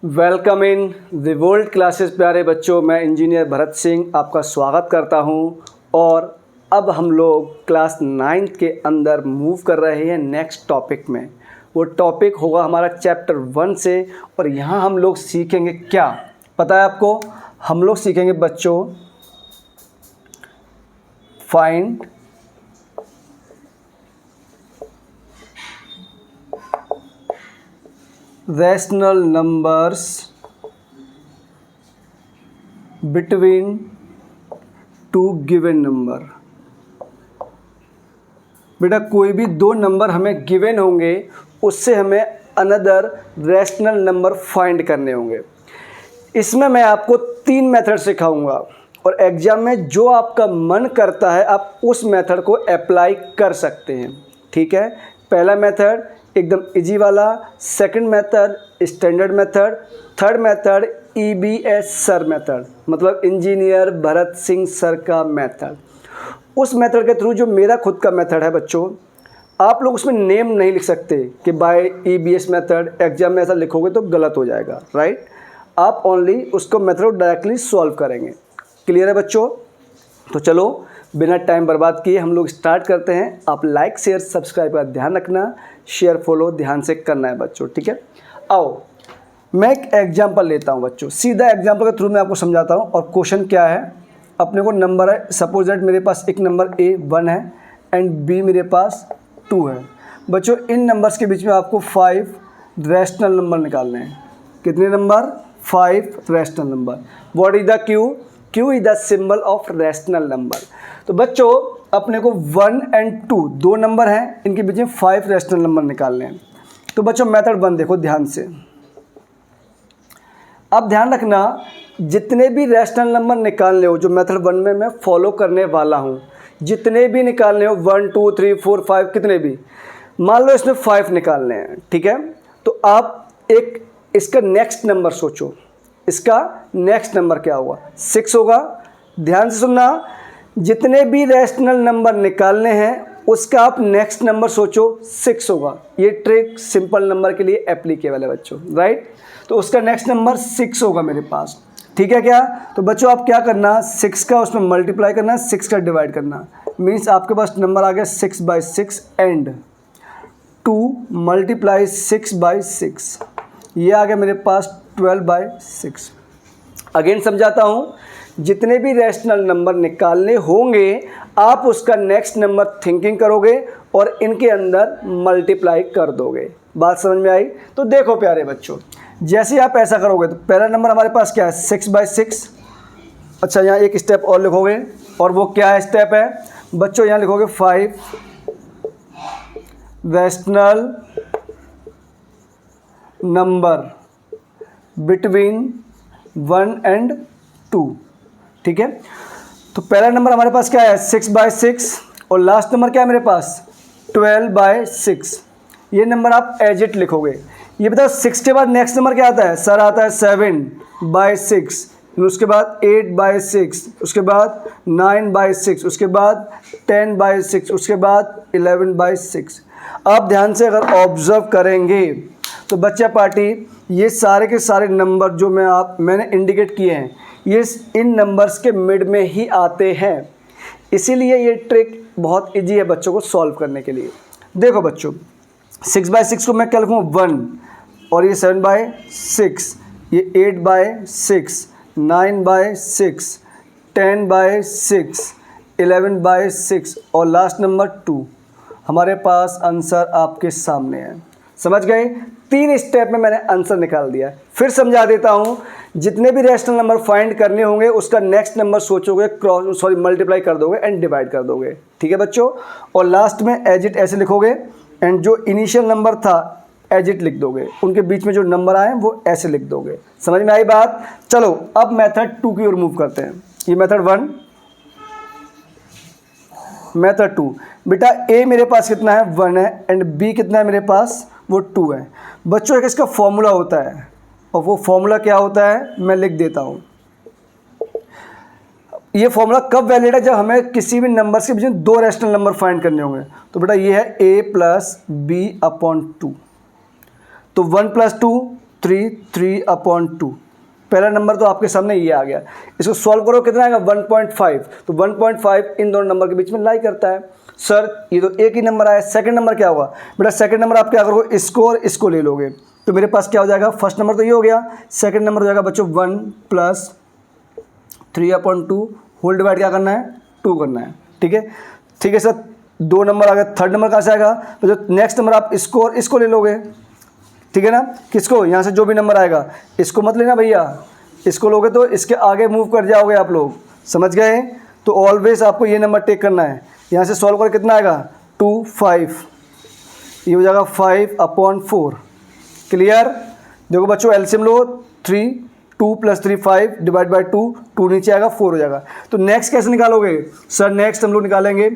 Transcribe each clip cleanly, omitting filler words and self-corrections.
Welcome in the world classes. प्यारे बच्चों, मैं इंजीनियर भरत सिंह आपका स्वागत करता हूं। और अब हम लोग क्लास 9th के अंदर मूव कर रहे हैं नेक्स्ट टॉपिक में। वो टॉपिक होगा हमारा चैप्टर 1 से। और यहाँ हम लोग सीखेंगे क्या पता है आपको? हम लोग सीखेंगे बच्चों find rational numbers between two given number. बेटा कोई भी दो नंबर हमें गिवन होंगे, उससे हमें अनदर रैशनल नंबर फाइंड करने होंगे। इसमें मैं आपको 3 मेथड सिखाऊंगा और एग्ज़ाम में जो आपका मन करता है आप उस मेथड को अप्लाई कर सकते हैं। ठीक है, पहला मेथड एकदम इजी वाला, second method standard method, third method EBS sir method, मतलब इंजीनियर भरत सिंह सर का मेथड। उस मेथड के थ्रू जो मेरा खुद का मेथड है बच्चों, आप लोग उसमें नेम नहीं लिख सकते कि बाय EBS मेथड। एग्जाम में ऐसा लिखोगे तो गलत हो जाएगा, राइट। आप ओनली उसको मेथड डायरेक्टली सॉल्व करेंगे। क्लियर है बच्चों? तो चलो बिना टाइम बर्बाद किए हम लोग स्टार्ट करते हैं। आप लाइक शेयर सब्सक्राइब का ध्यान रखना, शेयर फॉलो ध्यान से करना है बच्चों। ठीक है, आओ मैं एक एग्जाम्पल लेता हूँ बच्चों। सीधा एग्जाम्पल के थ्रू मैं आपको समझाता हूँ। और क्वेश्चन क्या है, अपने को नंबर है, सपोज दैट मेरे पास एक नंबर A 1 है एंड B मेरे पास 2 है। बच्चों इन नंबर्स के बीच में आपको 5 रैशनल नंबर निकालने हैं। कितने number? 5 rational number. What is the Q? Q is the symbol of rational number. तो बच्चों अपने को 1 एंड 2 दो नंबर हैं, इनके बीच में 5 रैशनल नंबर निकालने हैं। तो बच्चों मेथड 1 देखो ध्यान से। अब ध्यान रखना, जितने भी रैशनल नंबर निकालने हो जो मेथड 1 में मैं फॉलो करने वाला हूँ, जितने भी निकालने हो 1 2 3 4 5 कितने भी, मान लो इसमें 5 निकालने हैं। ठीक है, तो आप एक इसका नेक्स्ट नंबर सोचो। इसका नेक्स्ट नंबर क्या होगा? 6 होगा। ध्यान से सुनना, जितने भी रैशनल नंबर निकालने हैं उसका आप नेक्स्ट नंबर सोचो, 6 होगा। ये ट्रिक सिंपल नंबर के लिए एप्लीकेबल है बच्चों, राइट। तो उसका नेक्स्ट नंबर 6 होगा मेरे पास। ठीक है क्या? तो बच्चों आप क्या करना, 6 का उसमें मल्टीप्लाई करना, 6 का डिवाइड करना। मीन्स आपके पास नंबर आ गया 6/6 एंड 2 × 6/6, ये आ गया मेरे पास 12/6। अगेन समझाता हूँ, जितने भी रैशनल नंबर निकालने होंगे आप उसका नेक्स्ट नंबर थिंकिंग करोगे और इनके अंदर मल्टीप्लाई कर दोगे। बात समझ में आई? तो देखो प्यारे बच्चों, जैसे आप ऐसा करोगे तो पहला नंबर हमारे पास क्या है? 6/6। अच्छा यहाँ एक स्टेप और लिखोगे, और वो क्या है स्टेप है बच्चों? यहाँ लिखोगे 5 रैशनल नंबर बिटवीन 1 एंड 2। ठीक है, तो पहला नंबर हमारे पास क्या है? 6/6 और लास्ट नंबर क्या है मेरे पास? 12/6। ये नंबर आप एज इट लिखोगे। ये बताओ 6 के बाद नेक्स्ट नंबर क्या आता है? सर आता है 7/6, उसके बाद 8/6, उसके बाद 9/6, उसके बाद 10/6, उसके बाद 11/6। आप ध्यान से अगर ऑब्जर्व करेंगे तो बच्चा पार्टी ये सारे के सारे नंबर जो मैंने इंडिकेट किए हैं, ये इन नंबर्स के मिड में ही आते हैं। इसीलिए ये ट्रिक बहुत इजी है बच्चों को सॉल्व करने के लिए। देखो बच्चों 6/6 को मैं क्या लिखूँ? 1, और ये 7/6, ये 8/6, 9/6, 10/6, 11/6 और लास्ट नंबर 2। हमारे पास आंसर आपके सामने है। समझ गए? 3 स्टेप में मैंने आंसर निकाल दिया। फिर समझा देता हूँ, जितने भी रैशनल नंबर फाइंड करने होंगे उसका नेक्स्ट नंबर सोचोगे, मल्टीप्लाई कर दोगे एंड डिवाइड कर दोगे। ठीक है बच्चों, और लास्ट में एज इट ऐसे लिखोगे एंड जो इनिशियल नंबर था एज इट लिख दोगे, उनके बीच में जो नंबर आए वो ऐसे लिख दोगे। समझ में आई बात? चलो अब मेथड 2 की ओर मूव करते हैं। ये मेथड 1, मेथड 2। बेटा A मेरे पास कितना है? 1 है एंड B कितना है मेरे पास? वो 2 है। बच्चों एक इसका फॉर्मूला होता है, और वो फॉर्मूला क्या होता है मैं लिख देता हूँ। ये फॉर्मूला कब वैलिड है? जब हमें किसी भी नंबर के बीच में 2 रैशनल नंबर फाइंड करने होंगे। तो बेटा ये है A + B/2। तो 1 + 2 3/2। पहला नंबर तो आपके सामने ये आ गया। इसको सॉल्व करो, कितना आएगा 1.5। तो 1.5 इन दोनों नंबर के बीच में लाई करता है। सर ये तो एक ही नंबर आया, सेकंड नंबर क्या होगा? बेटा सेकंड नंबर आप क्या करोगे, इसको और इसको ले लोगे, तो मेरे पास क्या हो जाएगा, फर्स्ट नंबर तो ये हो गया, सेकंड नंबर हो जाएगा बच्चों 1 + 3/2 होल डिवाइड क्या करना है, 2 करना है। ठीक है सर, 2 नंबर आ गया। थर्ड नंबर कहाँ से आएगा? तो जो नेक्स्ट नंबर आप इसको और इसको ले लोगे, ठीक है ना। किसको? यहाँ से जो भी नंबर आएगा, इसको मत लेना भैया, इसको लोगे तो इसके आगे मूव कर जाओगे आप लोग, समझ गए। तो ऑलवेज आपको ये नंबर टेक करना है। यहाँ से सॉल्व कर कितना आएगा 2, 5, ये हो जाएगा 5/4। क्लियर? देखो बच्चों एलसीएम लो, 2 + 3 5 डिवाइड बाई 2 नीचे आएगा 4 हो जाएगा। तो नेक्स्ट कैसे निकालोगे? सर नेक्स्ट हम लोग निकालेंगे,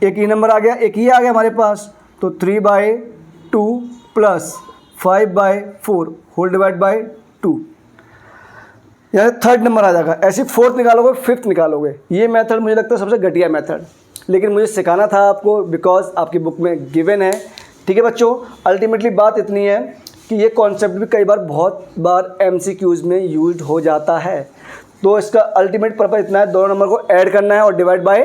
एक ही नंबर आ गया, एक ही आ गया हमारे पास, तो 3/2 + 5/4 होल डिवाइड बाई 2, यहाँ थर्ड नंबर आ जाएगा। ऐसे फोर्थ निकालोगे, फिफ्थ निकालोगे। ये मेथड मुझे लगता है सबसे घटिया मेथड, लेकिन मुझे सिखाना था आपको बिकॉज आपकी बुक में गिवन है। ठीक है बच्चों, अल्टीमेटली बात इतनी है कि ये कॉन्सेप्ट भी कई बार बहुत बार MCQs में यूज हो जाता है। तो इसका अल्टीमेट पर्पज इतना है, दोनों नंबर को ऐड करना है और डिवाइड बाय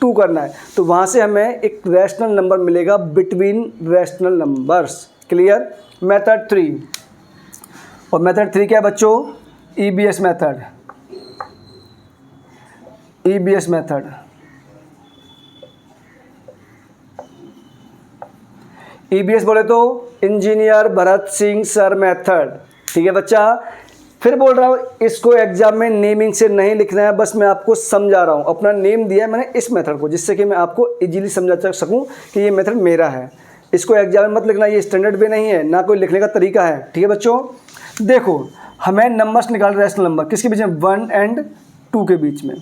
2 करना है। तो वहाँ से हमें एक रैशनल नंबर मिलेगा between rational numbers. Clear? Method 3, और मेथड 3 क्या है बच्चों? EBS method. EBS method, EBS बोले तो engineer Bharat Singh sir method. ठीक है बच्चा, फिर बोल रहा हूँ इसको एग्जाम में नेमिंग से नहीं लिखना है, बस मैं आपको समझा रहा हूँ। अपना नेम दिया है मैंने इस मेथड को, जिससे कि मैं आपको इजीली समझा सकूँ कि ये मेथड मेरा है। इसको एग्जाम में मत लिखना, ये स्टैंडर्ड वे नहीं है, ना कोई लिखने का तरीका है। ठीक है बच्चों, देखो हमें नंबर्स निकाल रैशनल नंबर किसके बीच में, 1 और 2 के बीच में।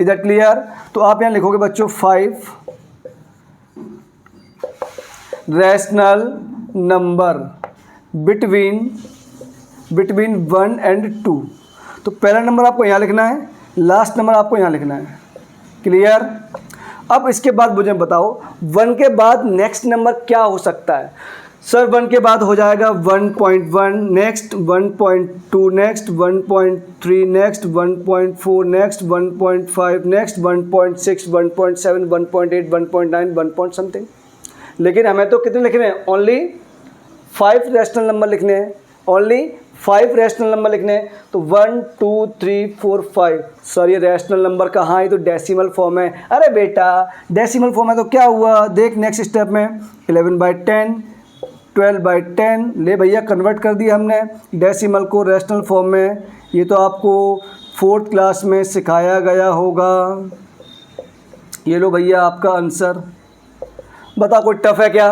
इधर क्लियर? तो आप यहाँ लिखोगे बच्चों 5 रैशनल नंबर बिटवीन 1 और 2। तो पहला नंबर आपको यहाँ लिखना है, लास्ट नंबर आपको यहाँ लिखना है। क्लियर? अब इसके बाद मुझे बताओ 1 के बाद नेक्स्ट नंबर क्या हो सकता है? सर 1 के बाद हो जाएगा 1.1, next 1.2, next 1.3, next 1.4, next 1.5, next 1.6, 1.7, 1.8, 1.9, 1 something. लेकिन हमें तो कितने लिखने हैं? ओनली 5 रैशनल नंबर लिखने हैं, ओनली 5 रैशनल नंबर लिखने हैं। तो 1 2 3 4 5। सर ये रैशनल नंबर कहाँ है? तो डेसिमल फॉर्म है। अरे बेटा डेसिमल फॉर्म है तो क्या हुआ, देख नेक्स्ट स्टेप में 11/10, 12/10 ले भैया, कन्वर्ट कर दिया हमने डेसिमल को रैशनल फॉर्म में। ये तो आपको 4th क्लास में सिखाया गया होगा। ये लो भैया आपका आंसर। बताओ कोई टफ़ है क्या?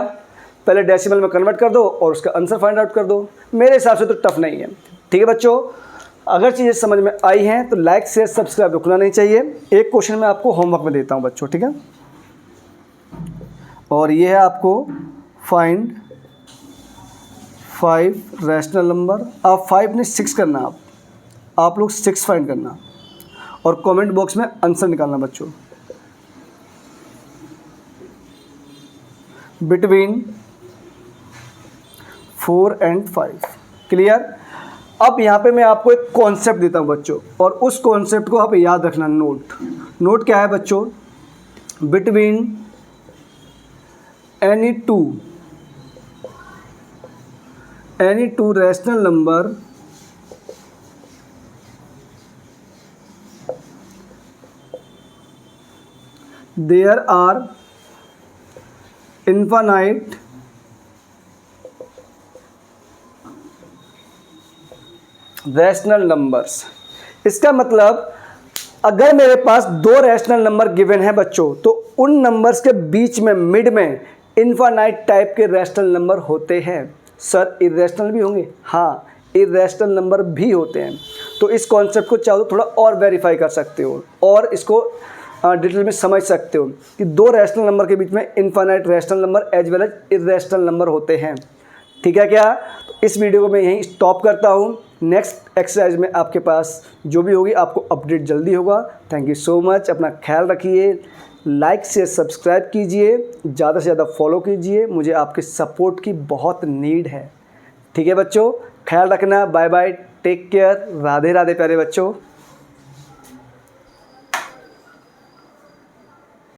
पहले डेसिमल में कन्वर्ट कर दो और उसका आंसर फाइंड आउट कर दो। मेरे हिसाब से तो टफ़ नहीं है। ठीक है बच्चों, अगर चीज़ें समझ में आई हैं तो लाइक शेयर सब्सक्राइब रुकना नहीं चाहिए। एक क्वेश्चन मैं आपको होमवर्क में देता हूँ बच्चों, ठीक है? और ये है आपको फाइंड 5 रैशनल नंबर। आप 5 नहीं 6 करना, आप लोग 6 फाइंड करना और कमेंट बॉक्स में आंसर निकालना बच्चों। बिटवीन 4 और 5। क्लियर? अब यहाँ पे मैं आपको एक कॉन्सेप्ट देता हूँ बच्चों, और उस कॉन्सेप्ट को आप याद रखना। नोट क्या है बच्चों? Between any two rational number there are infinite rational numbers. इसका मतलब अगर मेरे पास 2 रैशनल नंबर गिवन है बच्चों, तो उन नंबर्स के बीच में मिड में इनफाइनाइट टाइप के रैशनल नंबर होते हैं। सर इरेशनल भी होंगे? हाँ, इरेशनल नंबर भी होते हैं। तो इस कॉन्सेप्ट को चाहो तो थोड़ा और वेरीफाई कर सकते हो और इसको डिटेल में समझ सकते हो कि 2 रैशनल नंबर के बीच में infinite rational number as well as irrational number होते हैं। ठीक है क्या? तो इस वीडियो को मैं यहीं स्टॉप करता हूँ। नेक्स्ट एक्सरसाइज में आपके पास जो भी होगी आपको अपडेट जल्दी होगा। Thank you so much. अपना ख्याल रखिए, लाइक शेयर सब्सक्राइब कीजिए, ज़्यादा से ज़्यादा फॉलो कीजिए। मुझे आपके सपोर्ट की बहुत नीड है। ठीक है बच्चों, ख्याल रखना, bye bye, take care, Radhe Radhe प्यारे बच्चों।